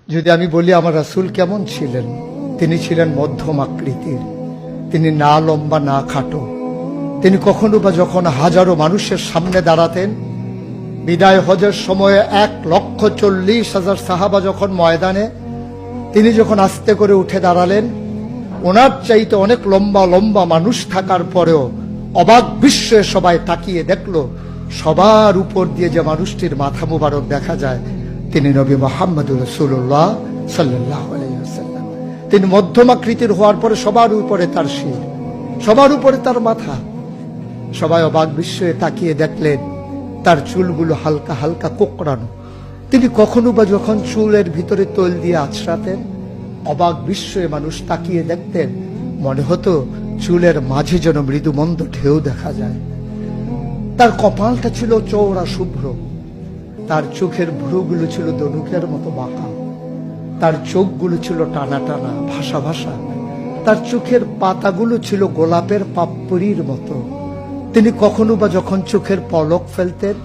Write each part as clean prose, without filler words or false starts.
যদি আমি বলি আমার রাসূল কেমন ছিলেন, তিনি ছিলেন মধ্যম আকৃতির। তিনি না লম্বা না খাটো। তিনি কখনো বা যখন হাজারো মানুষের সামনে দাঁড়াতেন, বিদায় হজের সময়ে 1,40,000 সাহাবা যখন ময়দানে, তিনি যখন আস্তে করে উঠে দাঁড়ালেন, ওনার চাইতে অনেক লম্বা লম্বা মানুষ থাকার পরেও অবাক বিস্ময়ে সবাই তাকিয়ে দেখলো সবার উপর দিয়ে যে মানুষটির মাথা মুবারক দেখা যায়, তিনি নবী মুহাম্মদুর রাসূলুল্লাহ সাল্লাল্লাহু আলাইহি ওয়াসাল্লাম। তিনি মধ্যম আকৃতির হওয়ার পরে সবার উপরে তার শির, সবার উপরে তার মাথা। সবাই অবাক বিস্ময়ে তাকিয়ে দেখলেন তার চুলগুলো হালকা হালকা কোঁকড়ানো। তিনি কখনো বা যখন চুলের ভিতরে তৈল দিয়ে আছড়াতেন, অবাক বিস্ময়ে মানুষ তাকিয়ে দেখতেন, মনে হতো চুলের মাঝে যেন মৃদুমন্দ ঢেউ দেখা যায়। তার কপালটা ছিল চওড়া শুভ্র, তার চোখের ভ্রুগুলো ছিল ধনুকের মতো বাঁকা, তার চোখগুলো ছিল টানা টানা ভাসা ভাসা, তার চোখের পাতাগুলো ছিল গোলাপের পাপড়ির মতো। তিনি কখনো বা যখন চোখের পলক ফেলতেন,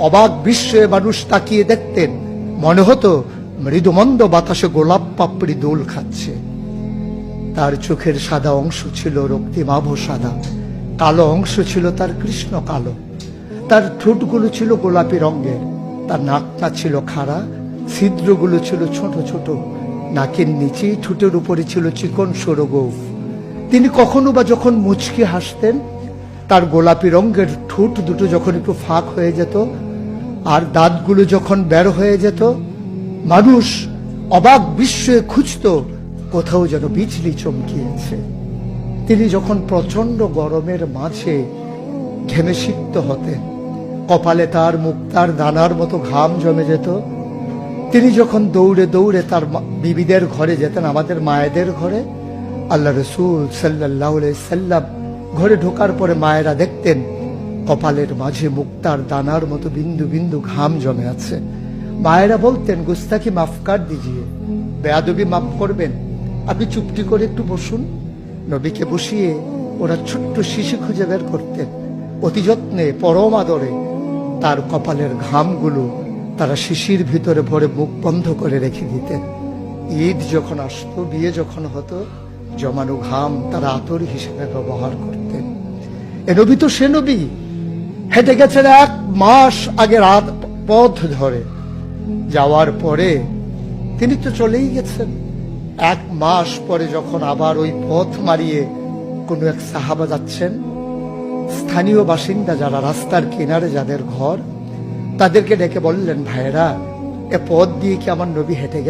অবাক বিস্ময়ে মানুষ তাকিয়ে দেখতেন, মনে হতো মৃদুমন্দ বাতাসে গোলাপ পাপড়ি দোল খাচ্ছে। তার চোখের সাদা অংশ ছিল রক্তিমাভ সাদা, কালো অংশ ছিল তার কৃষ্ণ কালো। তার ঠোঁটগুলো ছিল গোলাপি রঙের, তার নাকটা ছিল খাড়া, ছিদ্রগুলো ছিল ছোট ছোট, নাকের নিচে ঠোঁটের উপরে ছিল চিকন সরু গোঁফ। তিনি কখনো বা যখন মুচকি হাসতেন, তার গোলাপি রঙের ঠোঁট দুটো যখন একটু ফাঁক হয়ে যেত আর দাঁতগুলো যখন বের হয়ে যেত, মানুষ অবাক বিস্ময়ে খুঁজত কোথাও যেন বিজলি চমকিয়েছে। তিনি যখন প্রচন্ড গরমের মাঝে ঘেমে সিক্ত হতেন, কপালে তার মুক্তার দানার মতো ঘাম জমে যেত। তিনি যখন দৌড়ে দৌড়ে তার বিবিদের ঘরে যেতেন, আমাদের মায়েদের ঘরে, আল্লাহ রাসূল সাল্লাল্লাহু আলাইহি সাল্লাম ঘরে ঢোকার পরে মায়েরা দেখতেন কপালের মাঝে মুক্তার দানার মতো বিন্দু বিন্দু ঘাম জমে আছে। মায়েরা বলতেন, গুস্তাখি মাফ কর দিজিয়ে, বেয়াদবি মাফ করবেন, আপনি চুপটি করে একটু বসুন। নবীকে বসিয়ে ওরা ছোট্ট শিশু খুঁজে বের করতেন, অতি যত্নে পরম আদরে তার কপালের ঘামগুলো তারা শিশির ভিতরে ভরে মুখ বন্ধ করে রেখে দিতেন। ঈদ যখন আসতো, বিয়ে যখন হতো, জমানো ঘাম তারা আতর হিসেবে ব্যবহার করতেন। এ নবী তো সে নবী, হেঁটে গেছেন 1 মাস আগে রাত পথ ধরে, যাওয়ার পরে তিনি তো চলেই গেছেন। 1 মাস পরে যখন আবার ওই পথ মারিয়ে কোনো এক সাহাবা যাচ্ছেন, স্থানীয় বাসিন্দা যারা রাস্তার কিনারে যাদের ঘর, তাদেরকে ডেকে বললেন, ভাইরা, এ পথ দিয়ে কি আমার নবী হেঁটে গেছে?